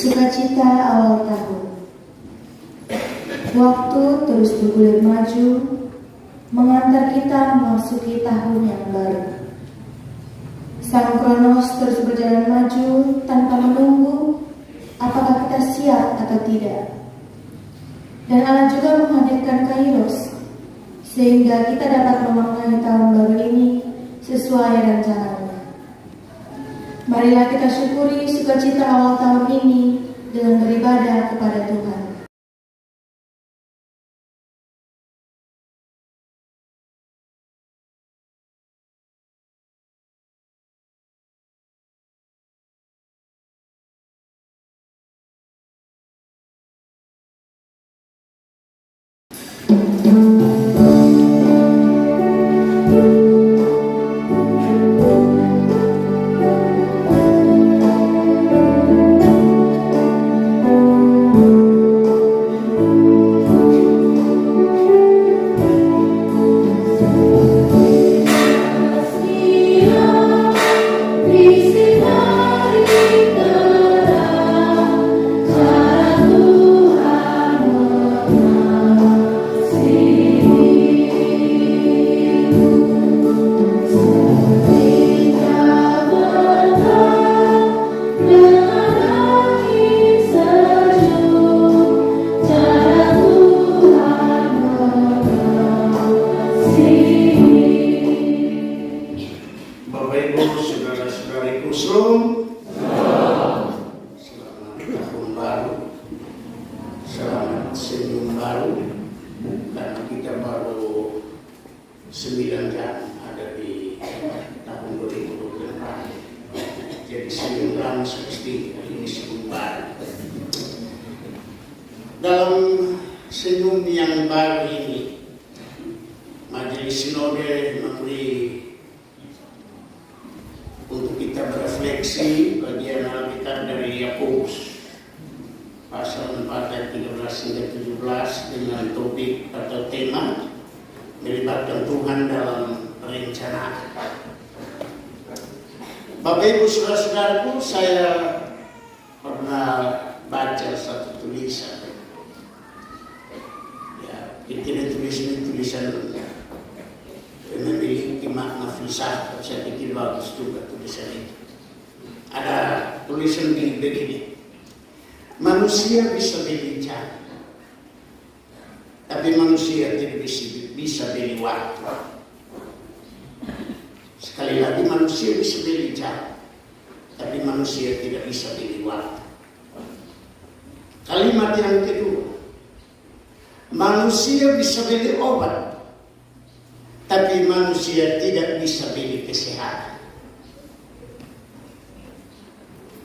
Sukacita awal tahun. Waktu terus bergulir maju, mengantar kita memasuki tahun yang baru. Sang Kronos terus berjalan maju tanpa menunggu apakah kita siap atau tidak. Dan Allah juga menghadirkan Kairos, sehingga kita dapat memaknai tahun baru ini sesuai rencananya. Marilah kita syukuri sukacita awal tahun ini dengan beribadah kepada Tuhan. Dalam senyum yang baru ini, Majelis Sinode memberi untuk kita berefleksi bagian Alkitab dari Yakobus pasal 4 ayat 13 hingga 17 dengan topik atau tema melibatkan Tuhan dalam rencana. Bapak Ibu saudara-saudaraku, saya pernah baca satu tulisan. Tidak tulisan memiliki makna filsafat. Saya pikir bagus juga tulisan itu. Ada tulisan begini. Manusia bisa berbicara, tapi manusia tidak bisa beli waktu. Sekali lagi, manusia bisa berbicara, tapi manusia tidak bisa beli waktu. Kalimat yang kedua, manusia bisa beli obat, tapi manusia tidak bisa beli kesehatan.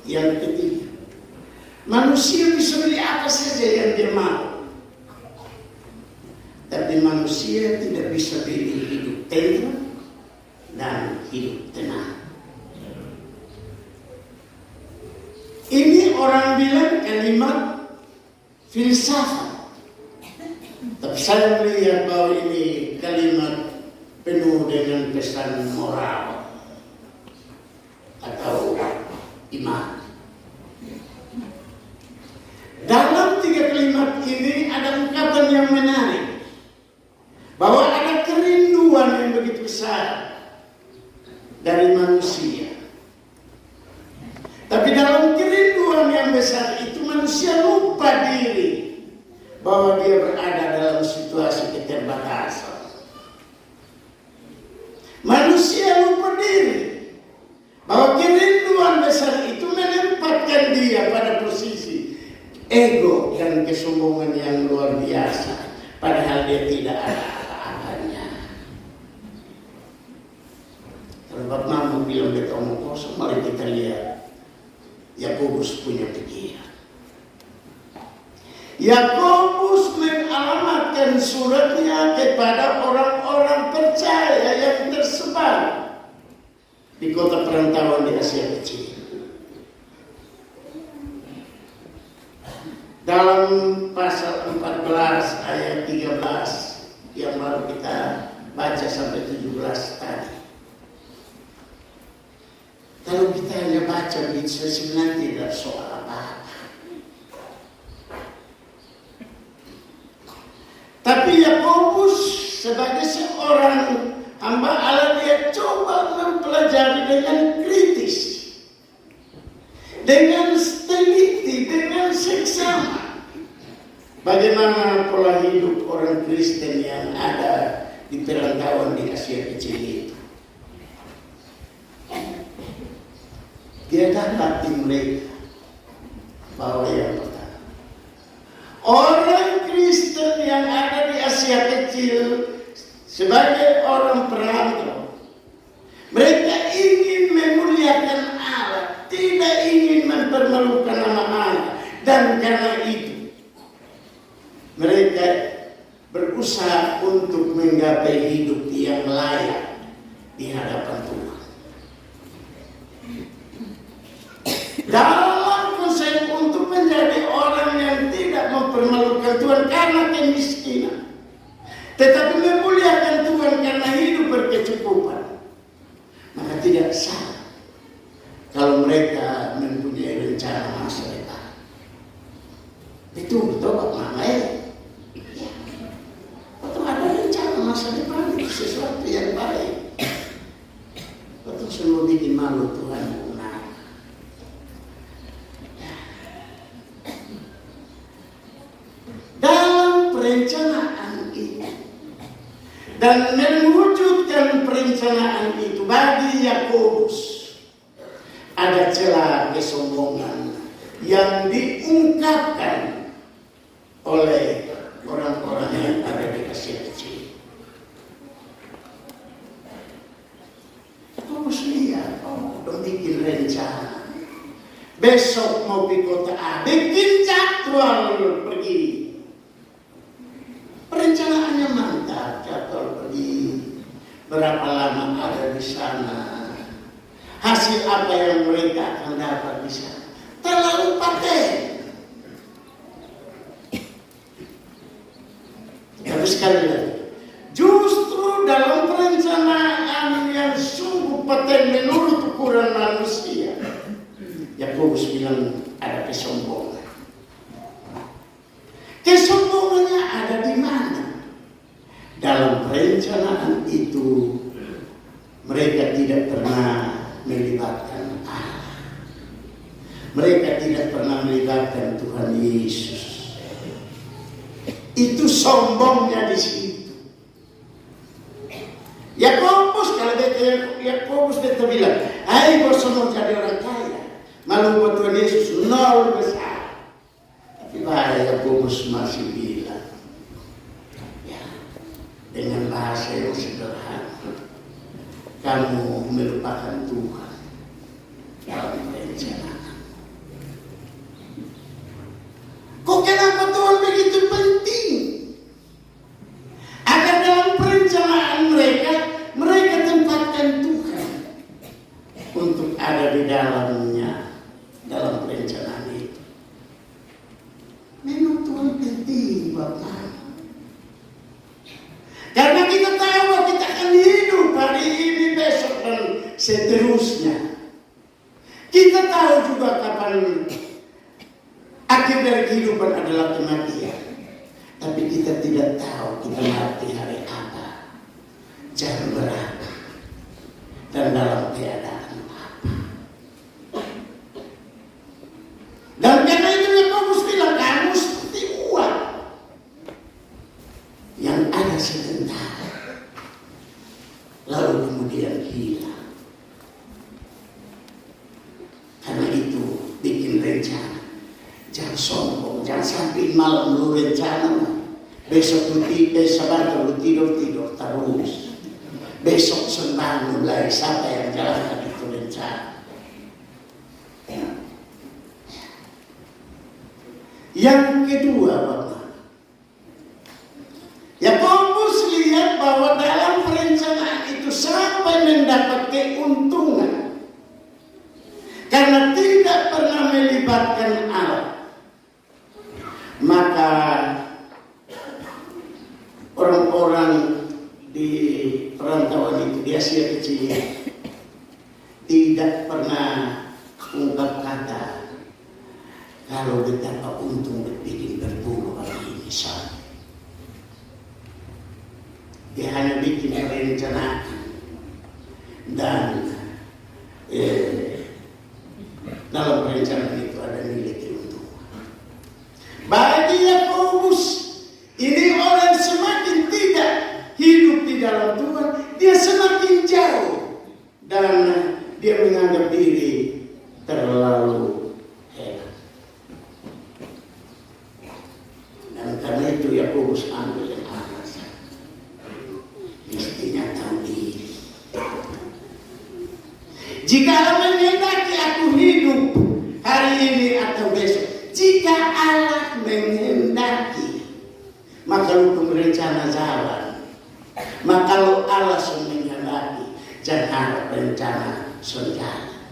Yang ketiga, manusia bisa beli apa saja yang dia mau, tapi manusia tidak bisa beli hidup tenang dan hidup tenang. Ini orang bilang kalimat filsafat. Tapi saya melihat bahwa ini kalimat penuh dengan pesan moral atau iman. Dalam tiga kalimat ini ada ungkapan yang menarik, bahwa ada kerinduan yang begitu besar dari manusia. Tapi dalam kerinduan yang besar itu manusia lupa diri bahwa dia berada dalam situasi keterbatasan. Manusia lupa diri bahwa kerinduan besar itu menempatkan dia pada posisi ego dan kesombongan yang luar biasa, padahal dia tidak ada apa-apanya. Kalau Bapak Mama bilang kita omong kosong, mari kita lihat Yakobus punya pikiran. Yakobus mengalamatkan suratnya kepada orang-orang percaya yang tersebar di kota perantauan di Asia Kecil. Dalam pasal 14 ayat 13 yang baru kita baca sampai 17 tadi. Kalau kita hanya baca begitu sebenarnya tidak soal apa-apa. seorang hamba Allah, dia coba mempelajari dengan kritis, dengan teliti, dengan seksama, bagaimana pola hidup orang Kristen yang ada di perantauan di Asia Kecil itu. Dia dapati mereka bahwa yang pertama, orang Kristen yang ada di Asia Kecil sebagai orang perantau, mereka ingin memuliakan Allah, tidak ingin mempermalukan nama Allah, dan karena itu mereka berusaha untuk menggapai hidup yang layak di hadapan Tuhan. Dalam konsep untuk menjadi orang yang tidak mempermalukan Tuhan karena kemiskinan, tetapi memuliakan Tuhan karena hidup berkecukupan, maka tidak salah kalau mereka mempunyai rencana masa depan. Itu betul Pak Mama ya. Betul, ada rencana masa depan, itu sesuatu yang baik. Betul, semua bikin malu Tuhan. Dalam perencanaan itu dan mewujudkan perencanaan itu, bagi Yakobus ada celah kesombongan yang diungkapkan oleh orang-orang yang ada di Asia Kecil. Yakobus lihat, udah bikin rencana, besok mau di kota A, bikin jadwal pergi. Perencanaannya mantap, jadwal pergi, berapa lama ada di sana, hasil apa yang mereka akan dapat di sana. Terlalu paten. Tapi sekali lagi, justru dalam perencanaan yang sungguh paten menurut ukuran manusia, Yakobus bilang ada kesombongan. Kesombongannya ada di mana? Dalam perencanaan itu mereka tidak pernah melibatkan Allah. Mereka tidak pernah melibatkan Tuhan Yesus. Itu sombongnya di situ. Yakobus, kalau Yakobus dia bilang, "Hai, bos mau jadi orang kaya, malu buat Tuhan Yesus nol besar." Bahaya Yakobus masih bilang, ya, dengan bahasa yang sederhana, kamu melupakan Tuhan dalam perencanaan. Kok kenapa Tuhan begitu penting? Agar dalam perencanaan mereka tempatkan Tuhan untuk ada di dalamnya, dalam perencanaan itu. Memang Tuhan penting Bapak. Karena kita tahu bahwa kita akan hidup hari ini, besok, dan seterusnya. Kita tahu juga kapan akhir dari kehidupan adalah kematian. Tapi kita tidak tahu kita mati hari apa, jam berapa, dan dalam keadaan apa. Dan karena itu Yakobus bilang, kamu seperti uang yang ada sebentar, lalu kemudian hilang. Karena itu bikin rencana, jangan sombong, jangan sampai malam lu rencana, besok lu tidur terus, besok senang mulai siapa yang jalankan itu rencana. Yang kedua, Bapak, Yakobus lihat bahwa dalam perencanaan itu sampai mendapat keuntungan karena tidak pernah melibatkan Allah, maka orang-orang di perantauan itu di Asia Kecil tidak pernah ungkap kata kalau betapa untung bikin berburu hari ini saja. Dia hanya bikin perencanaan dan dalam perencanaan itu ada nilai keuntungan. Bagi Yakobus, ini orang semakin tidak hidup di dalam Tuhan, dia semakin jauh dan dia menganggap diri terlalu hebat. Dan karena itu Yakobus ambil yang alasan. Mestinya tahu diri. Jika Allah menghendaki aku hidup hari ini atau besok, jika Allah menghendaki, maka hukum rencana jalan. Maka kalau Allah sudah menghendaki, jangan harap rencana sudah jalan.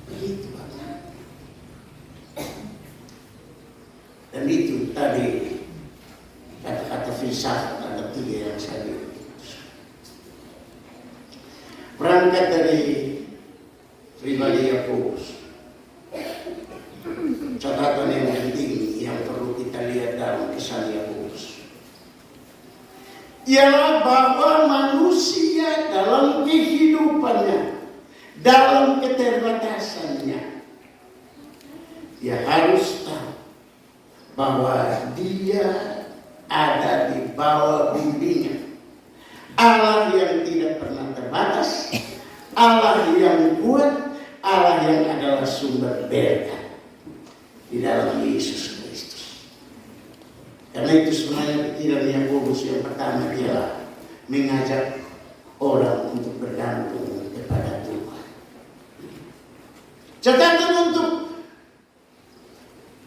Begitu Bapak. Dan itu tadi kata-kata filsafat ada 3 yang saya lihat. Berangkat dari pribadi Yakobus, catatan yang penting yang perlu kita lihat dalam kisah Yakobus ialah bahwa manusia dalam kehidupannya, dalam keterbatasannya, dia harus tahu bahwa dia ada di bawah bimbingan Allah yang tidak pernah terbatas, Allah yang kuat, Allah yang adalah sumber berkat di dalam Yesus Kristus. Karena itu sebenarnya pikiran Yakobus yang pertama ialah mengajak orang untuk bergantung kepada Tuhan. Catatan untuk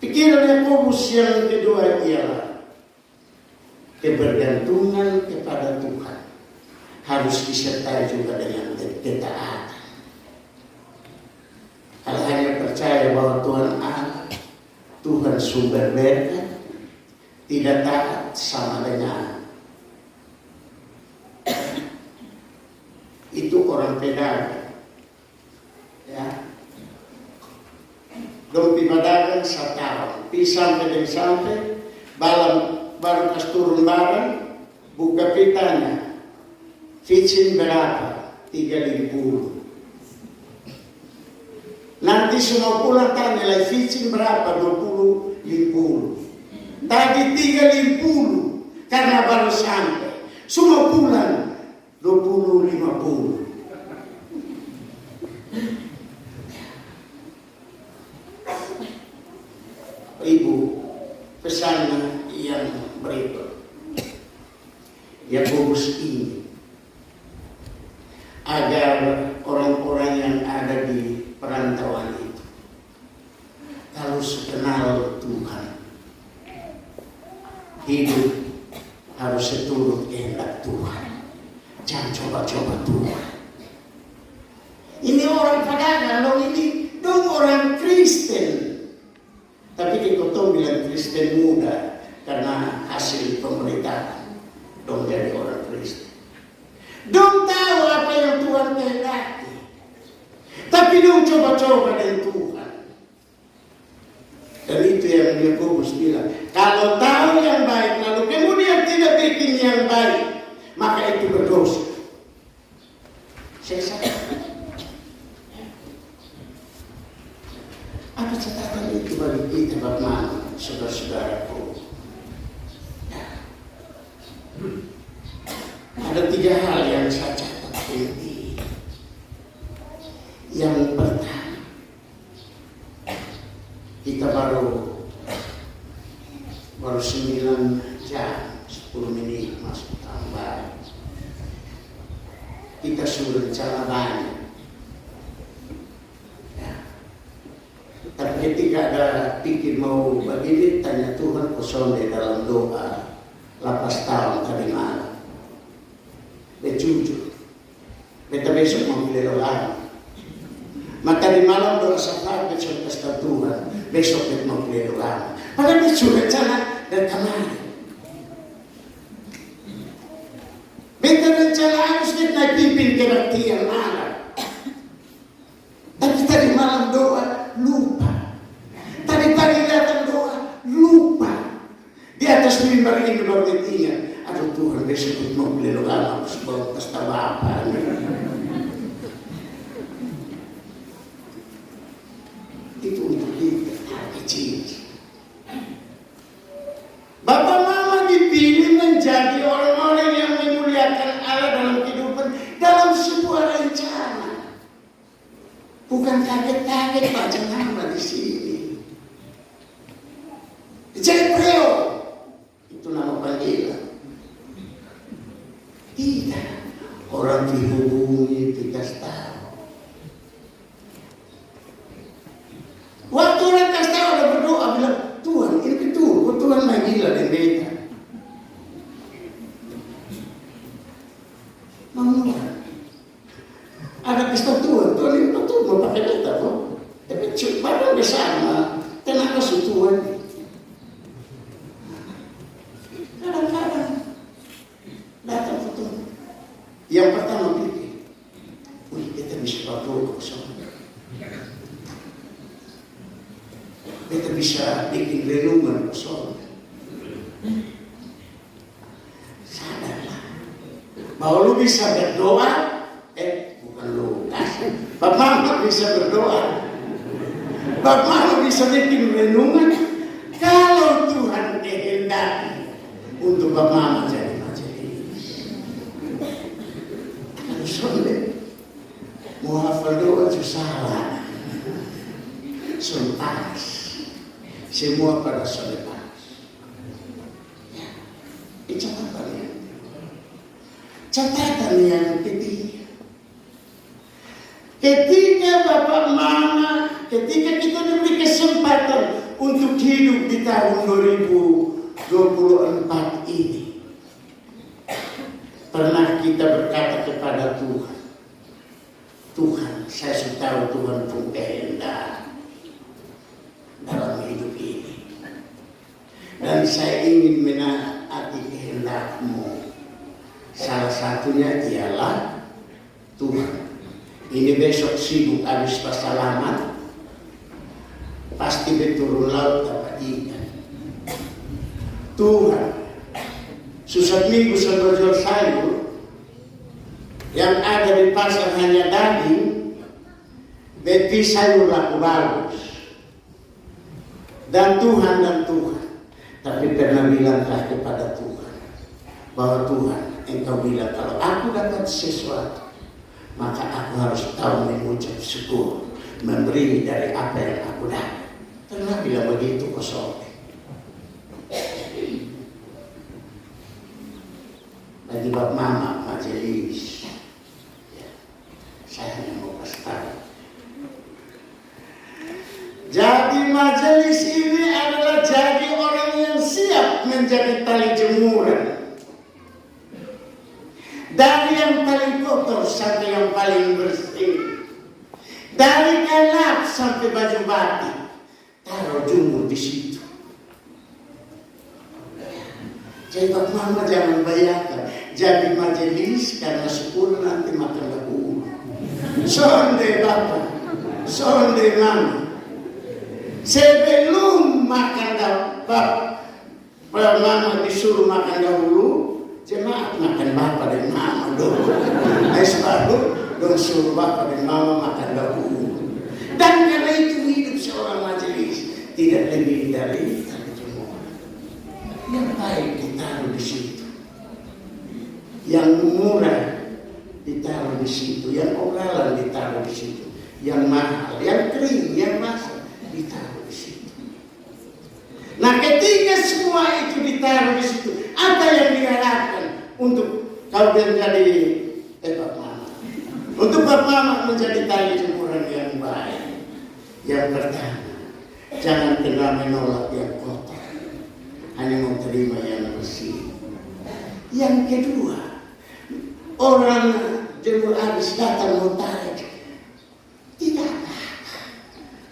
pikiran Yakobus yang kedua ialah kebergantungan kepada Tuhan harus disertai juga dengan ketaatan. Kalau hanya percaya bahwa Tuhan Allah, Tuhan sumber berkat, tidak taat sama dengan itu orang pedagang. Ya, dompi pedagang setahun, pisang pedeng sampai, baru pas turun barang, buka pitanya. Vicin berapa? 3.000. Nanti semua pulang tanya nilai vicin berapa? 20.000. Tadi 3.000 karena baru sampai. Semua pulang 20.50. Ibu, pesannya yang berikut. Yakobus ini agar orang-orang yang ada di perantauan itu kalau kenal Tuhan, hidup harus seturut kehendak Tuhan. Jangan coba-coba Tuhan. Ini orang pedagang, dong orang Kristen. Tapi kita bilang Kristen muda karena hasil pemerintahan. Dong jadi orang Kristen. Dong tahu apa yang Tuhan kehendaki. Tapi dong coba-coba dengan Tuhan. Dan itu yang Yakobus bilang. Kalau tahu yang baik, lalu kemudian tidak bikin yang baik, maka itu berdosa. Saya sadar. Apa catatan itu bagi kita, Bapak, saudara-saudaraku? Ada 3 hal yang saya catat ini. Yang pertama, kita baru 9 jam 10 menit masuk tambah. Kita sudah rencana banyak. Ya. Tapi ketika ada pikir mau begini, tanya Tuhan kosong di dalam doa. Lapas tahun tadi malam. Jujur, kita besok mau pilih lagi. Maka di malam doa safar besok pesta Tuhan, besok kita mau pilih lagi. Padahal itu sudah rencana dan kemarin. Beta rencana harus kita pimpin kebaktian malam. Tapi tadi malam doa lupa. Tadi pagi datang doa lupa. Di atas mimbar ini baru Itu untuk kita, kecil. Bapak mama dipilih menjadi orang-orang yang memuliakan Allah dalam kehidupan, dalam sebuah rencana. Bukan kaget-kaget baca nama di sini. Jeprio, itu nama panggilan. Tidak, orang dihubungi, dikasih tahu. Waktu orang kasih tahu ada berdoa bilang, Tuhan ini betul, Tuhan manggil dan beda. Mama, ada pesta Tuhan ini betul mau pakai beta kok. Tapi badan bersama, tenaga Tuhan. Kadang-kadang datang foto. Yang pertama pikir, kita bisa berdoa kosong. Kita bisa bikin renungan kosong. Sadarlah bahwa lu bisa berdoa, bukan lu, Bapak Mama bisa berdoa, Bapak Mama bisa bikin renungan. Kalau Tuhan kehendaki untuk Bapak Mama jadi majelis. Kalau sonde mau hafal doa salah, suntas. Semua pada solepas. Ya, catatan yang ketiga. Ketika Bapak Mama, ketika kita diberi kesempatan untuk hidup di tahun 2024 ini, pernah kita berkata kepada Tuhan, Tuhan, saya sudah tahu Tuhan pun kehendak dalam hidup ini, dan saya ingin menaati kehendak-Mu. Salah satunya ialah Tuhan, ini besok sibuk habis pasalaman, pasti berturun laut dapat ikan. Tuhan, susah minggu seberjual sayur, yang ada di pasar hanya daging, beti sayur laku bagus. Dan Tuhan, tapi pernah bilangkah kepada Tuhan bahwa Tuhan, Engkau bilang kalau aku dapat sesuatu, maka aku harus tahu mengucap syukur, memberi dari apa yang aku dapat. Pernah bilang begitu kosong. Bagi Bapak Mama majelis, ya, saya hanya mau kasih tahu. Jadi majelis ini adalah jadi orang yang siap menjadi tali jemuran. Dari yang paling kotor sampai yang paling bersih. Dari gelap sampai baju batik. Taruh jumur di situ. Jadi Bapak Mama jangan bayangkan. Jadi majelis karena 10 nanti makan lagu. Sonde Bapak, sonde Mama. Sebelum makan Bapak Mama disuruh makan dahulu, jemaat makan Bapak dan Mama dulu. Baru dong suruh Bapak dan Mama makan dahulu. Dan karena itu hidup seorang majelis tidak lebih dari tali jemuran. Yang baik ditaruh di situ, yang murah ditaruh di situ, yang ogalan ditaruh di situ, yang mahal, yang kering, yang basah ditaruh di situ. Nah, ketika semua itu ditaruh di situ, apa yang diharapkan untuk kau menjadi Bapak Mama? Untuk Bapak Mama menjadi tali jemuran yang baik. Yang pertama, jangan pernah menolak yang kotor, hanya mau terima yang bersih. Yang kedua, orang jemur habis datang mau tarik, tidak apa-apa.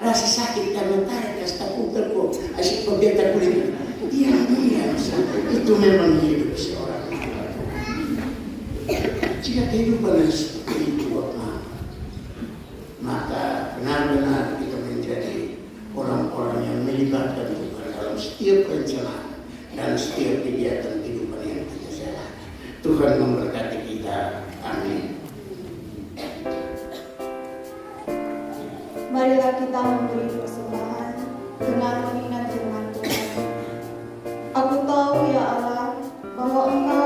Rasa sakit karena tarik, kasih putar kok, asyik pembeta kulit. Diam, itu memang hidup seorang. Jika kehidupan seperti itu, maka benar-benar kita menjadi orang-orang yang melibatkan Tuhan dalam setiap perencanaan dan setiap kegiatan kehidupan yang kita jalankan. Tuhan memberkati kita. Amin. Marilah kita memberi persembahan dengan mengingat firman Tuhan. Aku tahu ya Allah bahwa Engkau